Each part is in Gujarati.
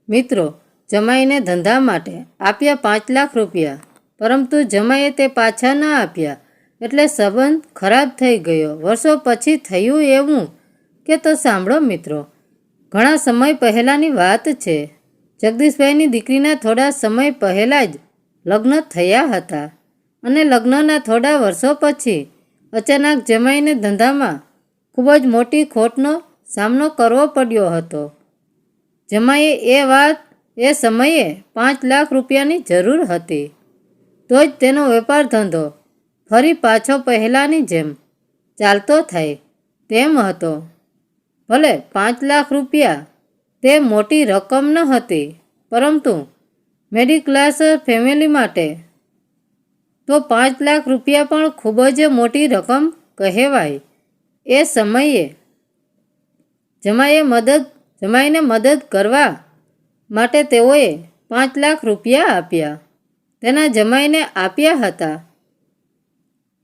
મિત્રો, જમાઈને ધંધા માટે આપ્યા 5 લાખ રૂપિયા, પરંતુ જમાઈએ તે પાછા ન આપ્યા એટલે સંબંધ ખરાબ થઈ ગયો. વર્ષો પછી થયું એવું કે તો સાંભળો મિત્રો. ઘણા સમય પહેલાંની વાત છે. જગદીશભાઈની દીકરીના થોડા સમય પહેલાં જ લગ્ન થયા હતા અને લગ્નના થોડા વર્ષો પછી અચાનક જમાઈને ધંધામાં ખૂબ જ મોટી ખોટનો સામનો કરવો પડ્યો હતો. જમાઈએ એ સમયે 5 લાખ રૂપિયાની જરૂર હતી, તો જ તેનો વેપાર ધંધો ફરી પાછો પહેલાંની જેમ ચાલતો થાય તેમ હતો. ભલે 5 લાખ રૂપિયા તે મોટી રકમ ન હતી, પરંતુ મિડલ ક્લાસ ફેમિલી માટે તો 5 લાખ રૂપિયા પણ ખૂબ જ મોટી રકમ કહેવાય. એ સમયે જમાઈને મદદ કરવા માટે તેઓએ 5 લાખ રૂપિયા આપ્યા. તેના જમાઈને આપ્યા હતા.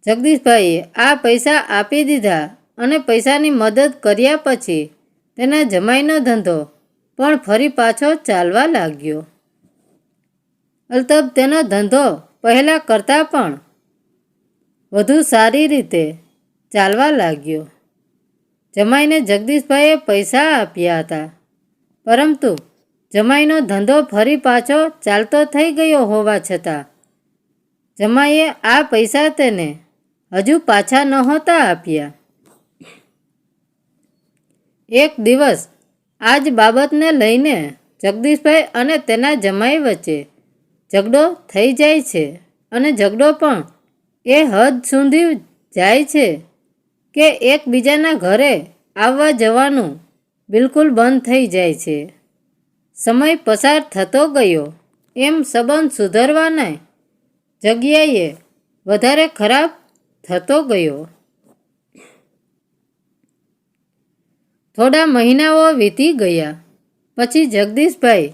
જગદીશભાઈએ આ પૈસા આપી દીધા અને પૈસાની મદદ કર્યા પછી તેના જમાઈનો ધંધો પણ ફરી પાછો ચાલવા લાગ્યો. અલતબ તેનો ધંધો પહેલાં કરતાં પણ વધુ સારી રીતે ચાલવા લાગ્યો. જમાઈને જગદીશભાઈએ પૈસા આપ્યા હતા, પરંતુ જમાઈનો ધંધો ફરી પાછો ચાલતો થઈ ગયો હોવા છતાં જમાઈએ આ પૈસા તેને હજુ પાછા નહોતા આપ્યા. એક દિવસ આ જ બાબતને લઈને જગદીશભાઈ અને તેના જમાઈ વચ્ચે ઝઘડો થઈ જાય છે અને ઝઘડો પણ એ હદ સુધી જાય છે કે એકબીજાના ઘરે આવવા જવાનું બિલકુલ બંધ થઈ જાય છે. સમય પસાર થતો ગયો એમ સંબંધ સુધરવાના જગ્યાએ વધારે ખરાબ થતો ગયો. થોડા મહિનાઓ વીતી ગયા પછી જગદીશભાઈ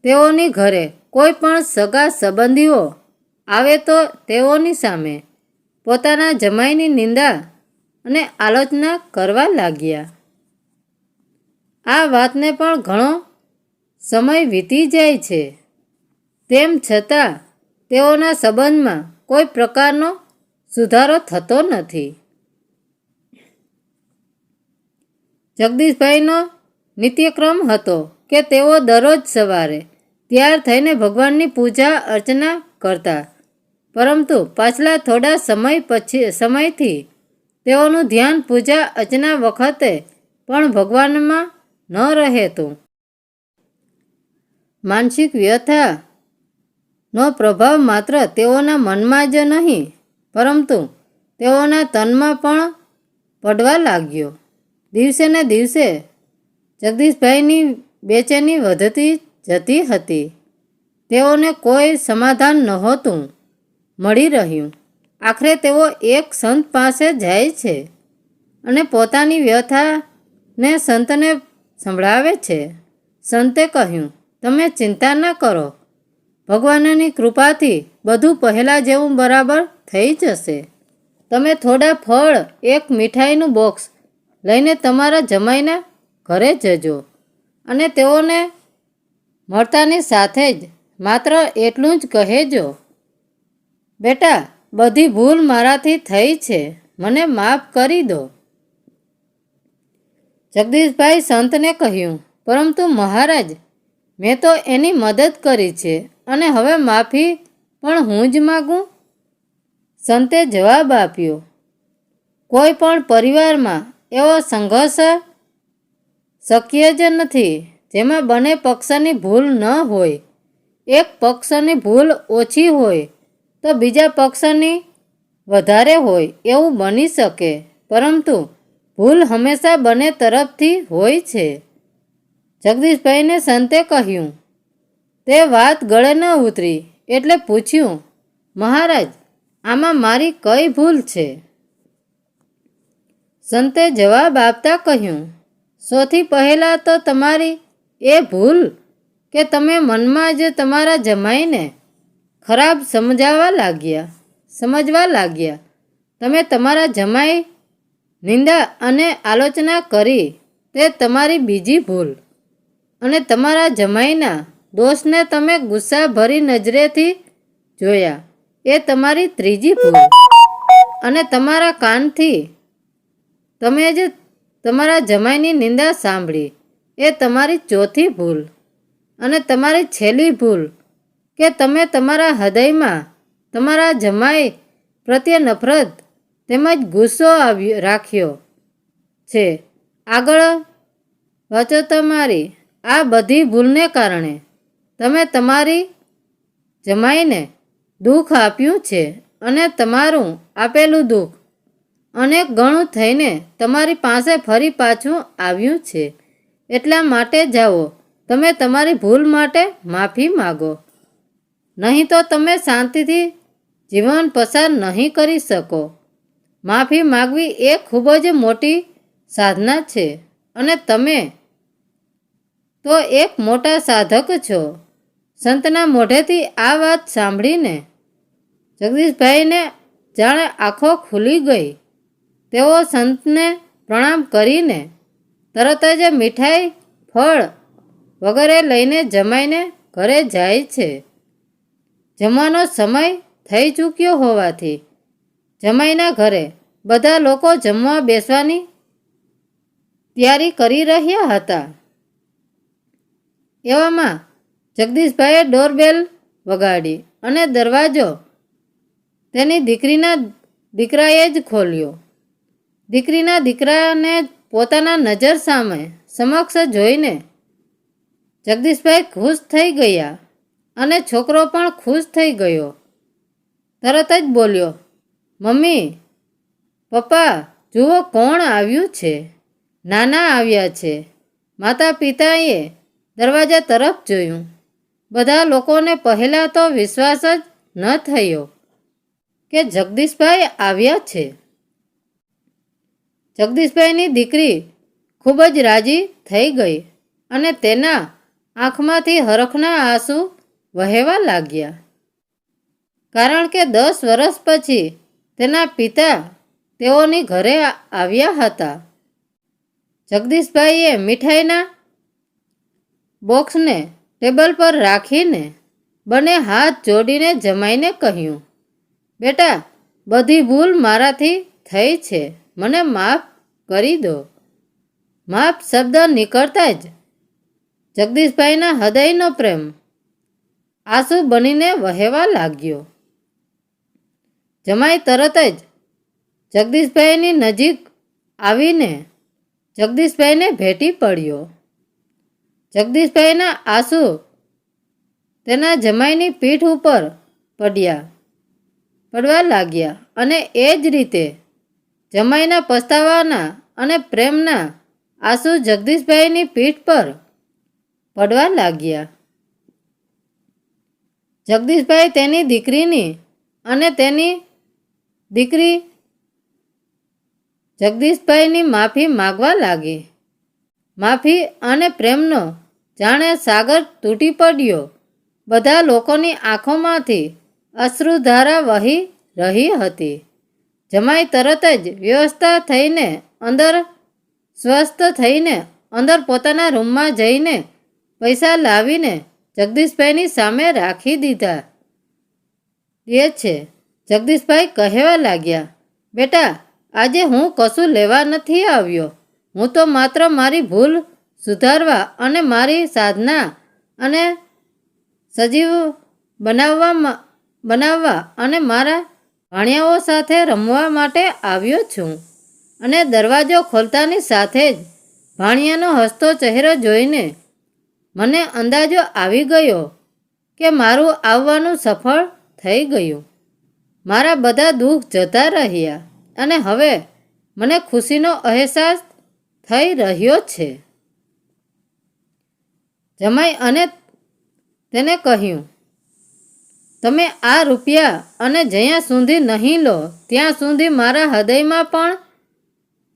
તેઓની ઘરે કોઈ પણ સગા સંબંધીઓ આવે તો તેઓની સામે પોતાના જમાઈની નિંદા અને આલોચના કરવા લાગ્યા. આ વાતને પણ ઘણો સમય વીતી જાય છે, તેમ છતાં તેઓના સંબંધમાં કોઈ પ્રકારનો સુધારો થતો નથી. જગદીશભાઈનો નિત્યક્રમ હતો કે તેઓ દરરોજ સવારે તૈયાર થઈને ભગવાનની પૂજા અર્ચના કરતા, પરંતુ પાછલા થોડા સમયથી તેઓનું ધ્યાન પૂજા અર્ચના વખતે પણ ભગવાનમાં ન રહેતું. માનસિક વ્યથાનો પ્રભાવ માત્ર તેઓના મનમાં જ નહીં, પરંતુ તેઓના તનમાં પણ પડવા લાગ્યો. દિવસે ને દિવસે જગદીશભાઈની બેચેની વધતી જતી હતી. તેઓને કોઈ સમાધાન નહોતું મળી રહ્યું. આખરે તેઓ એક સંત પાસે જાય છે અને પોતાની વ્યથાને સંતને સંભળાવે છે. સંતે કહ્યું, તમે ચિંતા ન કરો, ભગવાનની કૃપાથી બધું પહેલાં જેવું બરાબર થઈ જશે. તમે થોડા ફળ, એક મીઠાઈનું બોક્સ લઈને તમારા જમાઈના ઘરે જજો અને તેઓને મળતાની સાથે જ માત્ર એટલું જ કહેજો, બેટા, બધી ભૂલ મારાથી થઈ છે, મને માફ કરી દો. જગદીશભાઈ સંતને કહ્યું, પરંતુ મહારાજ, મેં તો એની મદદ કરી છે અને હવે માફી પણ હું જ માગું. સંતે જવાબ આપ્યો, કોઈ પણ પરિવારમાં એવો સંઘર્ષ શક્ય જ નથી જેમાં બંને પક્ષની ભૂલ ન હોય. એક પક્ષની ભૂલ ઓછી હોય તો બીજા પક્ષની વધારે હોય એવું બની શકે, પરંતુ ભૂલ હંમેશા બંને તરફથી હોય છે. જગદીશભાઈને સંતે કહ્યું. તે વાત ગળે ન ઉતરી એટલે પૂછ્યું, મહારાજ, આમાં મારી કઈ ભૂલ છે? સંતે જવાબ આપતા કહ્યું, સૌથી પહેલાં તો તમારી એ ભૂલ કે તમે મનમાં જ તમારા જમાઈને ખરાબ સમજવા લાગ્યા. તમે તમારા જમાઈ નિંદા અને આલોચના કરી, તે તમારી બીજી ભૂલ. અને તમારા જમાઈના દોષને તમે ગુસ્સા ભરી નજરેથી જોયા, એ તમારી ત્રીજી ભૂલ. અને તમારા કાનથી તમે જે તમારા જમાઈની નિંદા સાંભળી, એ તમારી ચોથી ભૂલ. અને તમારી છેલ્લી ભૂલ કે તમે તમારા હૃદયમાં તમારા જમાઈ પ્રત્યે નફરત તેમજ ગુસ્સો રાખ્યો છે. આગળ વાંચો. તમારી આ બધી ભૂલને કારણે તમે તમારી જમાઈને દુઃખ આપ્યું છે અને તમારું આપેલું દુઃખ અનેક ગણું થઈને તમારી પાસે ફરી પાછું આવ્યું છે. એટલા માટે જાઓ, તમે તમારી ભૂલ માટે માફી માગો, નહીં તો તમે શાંતિથી જીવન પસાર નહીં કરી શકો. માફી માગવી એ ખૂબ જ મોટી સાધના છે અને તમે તો એક મોટા સાધક છો. સંતના મોઢેથી આ વાત સાંભળીને જગદીશભાઈને જાણે આંખો ખુલી ગઈ. તેઓ સંતને પ્રણામ કરીને તરત જ મીઠાઈ, ફળ વગેરે લઈને જમાઈને ઘરે જાય છે. જમવાનો સમય થઈ ચૂક્યો હોવાથી જમાઈના ઘરે બધા લોકો જમવા બેસવાની તૈયારી કરી રહ્યા હતા. એવામાં જગદીશભાઈએ ડોરબેલ વગાડી અને દરવાજો તેની દીકરીના દીકરાએ જ ખોલ્યો. દીકરીના દીકરાને પોતાના નજર સામે સમક્ષ જોઈને જગદીશભાઈ ખુશ થઈ ગયા અને છોકરો પણ ખુશ થઈ ગયો. તરત જ બોલ્યો, મમ્મી, પપ્પા, જુઓ કોણ આવ્યું છે. નાના આવ્યા છે. માતા પિતાએ દરવાજા તરફ જોયું. બધા લોકોને પહેલાં તો વિશ્વાસ જ ન થયો કે જગદીશભાઈ આવ્યા છે. જગદીશભાઈની દીકરી ખૂબ જ રાજી થઈ ગઈ અને તેના આંખમાંથી હરખના આંસુ વહેવા લાગ્યા. કારણ કે 10 વર્ષ પછી તેના પિતા તેઓની ઘરે આવ્યા હતા. જગદીશભાઈએ મીઠાઈના બોક્સને ટેબલ પર રાખીને બંને હાથ જોડીને જમાઈને કહ્યું, બેટા, બધી ભૂલ મારાથી થઈ છે, મને માફ કરી દો. માફ શબ્દ નીકળતા જ જગદીશભાઈના હૃદયનો પ્રેમ આંસુ બનીને વહેવા લાગ્યો. જમાઈ તરત જ જગદીશભાઈની નજીક આવીને જગદીશભાઈને ભેટી પડ્યો. જગદીશભાઈના આંસુ તેના જમાઈની પીઠ ઉપર પડવા લાગ્યા અને એ જ રીતે જમાઈના પસ્તાવાના અને પ્રેમના આંસુ જગદીશભાઈની પીઠ પર પડવા લાગ્યા. જગદીશભાઈ તેની દીકરીની અને તેની દીકરી જગદીશભાઈની માફી માગવા લાગી. માફી અને પ્રેમનો જાણે સાગર તૂટી પડ્યો. બધા લોકોની આંખોમાંથી અશ્રુધારા વહી રહી હતી. જમાઈ તરત જ વ્યવસ્થા થઈને સ્વસ્થ થઈને અંદર પોતાના રૂમમાં જઈને પૈસા લાવીને જગદીશભાઈની સામે રાખી દીધા. એ છે. જગદીશભાઈ કહેવા લાગ્યા, બેટા, આજે હું કશું લેવા નથી આવ્યો. હું તો માત્ર મારી ભૂલ સુધારવા અને મારી સાધના અને સજીવ બનાવવા અને મારા ભાણિયાઓ સાથે રમવા માટે આવ્યો છું. અને દરવાજો ખોલતાની સાથે જ ભાણિયાનો હસતો ચહેરો જોઈને મને અંદાજો આવી ગયો કે મારું આવવાનું સફળ થઈ ગયું. મારા બધા દુઃખ જતા રહ્યા અને હવે મને ખુશીનો અહેસાસ થઈ રહ્યો છે. જમાઈ અને તેને કહ્યું, તમે આ રૂપિયા અને જ્યાં સુધી નહીં લો ત્યાં સુધી મારા હૃદયમાં પણ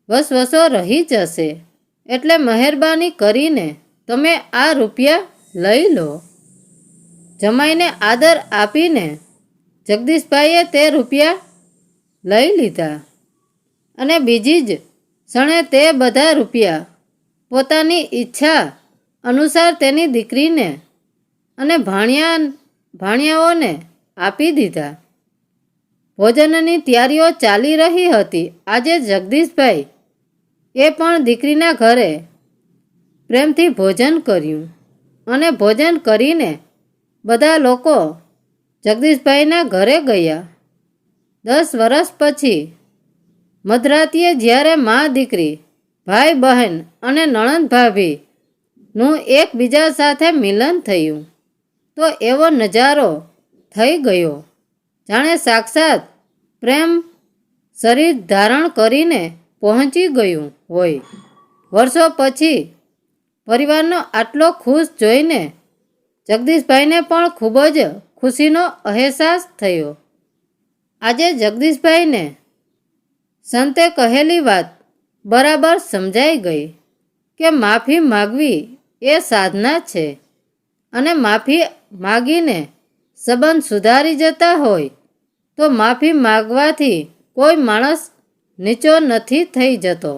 વસવસો રહી જશે. એટલે મહેરબાની કરીને તમે આ રૂપિયા લઈ લો. જમાઈને આદર આપીને જગદીશભાઈએ તે રૂપિયા લઈ લીધા અને બીજી જ ક્ષણે તે બધા રૂપિયા પોતાની ઈચ્છા અનુસાર તેની દીકરીને અને ભાણિયાઓને આપી દીધા. ભોજનની તૈયારીઓ ચાલી રહી હતી. આજે જગદીશભાઈ એ પણ દીકરીના ઘરે પ્રેમથી ભોજન કર્યું અને ભોજન કરીને બધા લોકો જગદીશભાઈના ઘરે ગયા. 10 વર્ષ પછી મધરાત્રિએ જ્યારે મા દીકરી, ભાઈ બહેન અને નણંદ ભાભીનું એકબીજા સાથે મિલન થયું તો એવો નજારો થઈ ગયો જાણે સાક્ષાત પ્રેમ શરીર ધારણ કરીને પહોંચી ગયું હોય. વર્ષો પછી પરિવારનો આટલો ખુશ જોઈને જગદીશભાઈને પણ ખૂબ જ ખુશીનો અહેસાસ થયો. આજે જગદીશભાઈને સંતે કહેલી વાત બરાબર સમજાઈ ગઈ કે માફી માગવી એ સાધના છે અને માફી માગીને સંબંધ સુધારી જતા હોય તો માફી માગવાથી કોઈ માણસ નીચો નથી થઈ જતો.